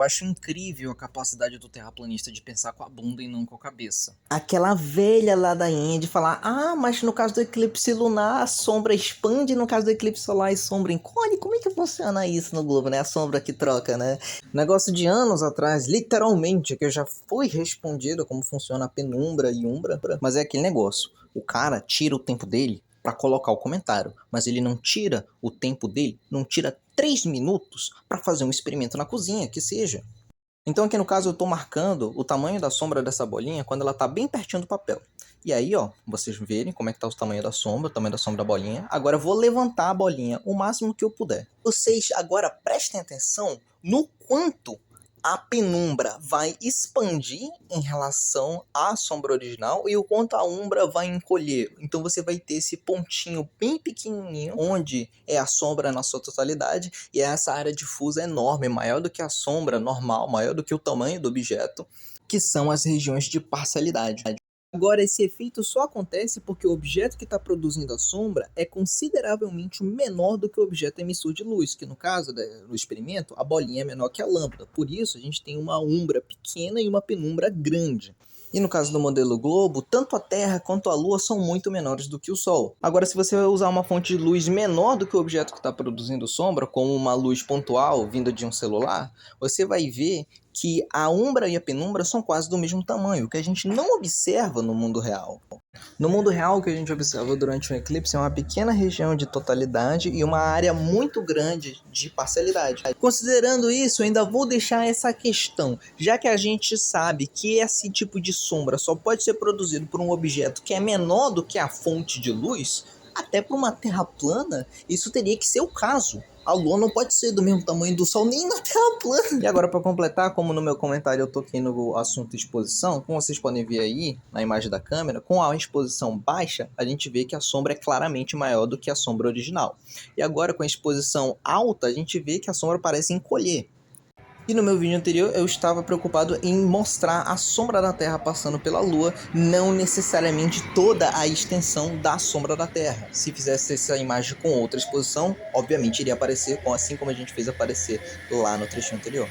Eu acho incrível a capacidade do terraplanista de pensar com a bunda e não com a cabeça. Aquela velha ladainha de falar, mas no caso do eclipse lunar a sombra expande, no caso do eclipse solar a sombra encolhe. Como é que funciona isso no globo, né? A sombra que troca, né? Negócio de anos atrás, literalmente, que já foi respondido como funciona a penumbra e umbra, mas é aquele negócio. O cara tira o tempo dele para colocar o comentário, mas ele não tira o tempo dele, não tira 3 minutos para fazer um experimento na cozinha, que seja. Então aqui no caso eu estou marcando o tamanho da sombra dessa bolinha quando ela está bem pertinho do papel. E aí, ó, vocês verem como é que está o tamanho da sombra, o tamanho da sombra da bolinha. Agora eu vou levantar a bolinha o máximo que eu puder. Vocês agora prestem atenção no quanto a penumbra vai expandir em relação à sombra original e o quanto a umbra vai encolher. Então você vai ter esse pontinho bem pequenininho, onde é a sombra na sua totalidade, e essa área difusa enorme, maior do que a sombra normal, maior do que o tamanho do objeto, que são as regiões de parcialidade. Agora, esse efeito só acontece porque o objeto que está produzindo a sombra é consideravelmente menor do que o objeto emissor de luz, que no caso do experimento, a bolinha é menor que a lâmpada. Por isso, a gente tem uma umbra pequena e uma penumbra grande. E no caso do modelo globo, tanto a Terra quanto a Lua são muito menores do que o Sol. Agora, se você usar uma fonte de luz menor do que o objeto que está produzindo sombra, como uma luz pontual vinda de um celular, você vai ver que a umbra e a penumbra são quase do mesmo tamanho, o que a gente não observa no mundo real. No mundo real, o que a gente observa durante um eclipse é uma pequena região de totalidade e uma área muito grande de parcialidade. Considerando isso, eu ainda vou deixar essa questão, já que a gente sabe que esse tipo de sombra só pode ser produzido por um objeto que é menor do que a fonte de luz, até para uma Terra plana, isso teria que ser o caso. A Lua não pode ser do mesmo tamanho do Sol nem na Terra plana. E agora, para completar, como no meu comentário eu toquei no assunto exposição, como vocês podem ver aí na imagem da câmera, com a exposição baixa, a gente vê que a sombra é claramente maior do que a sombra original. E agora, com a exposição alta, a gente vê que a sombra parece encolher. E no meu vídeo anterior eu estava preocupado em mostrar a sombra da Terra passando pela Lua, não necessariamente toda a extensão da sombra da Terra. Se fizesse essa imagem com outra exposição, obviamente iria aparecer assim como a gente fez aparecer lá no trechinho anterior.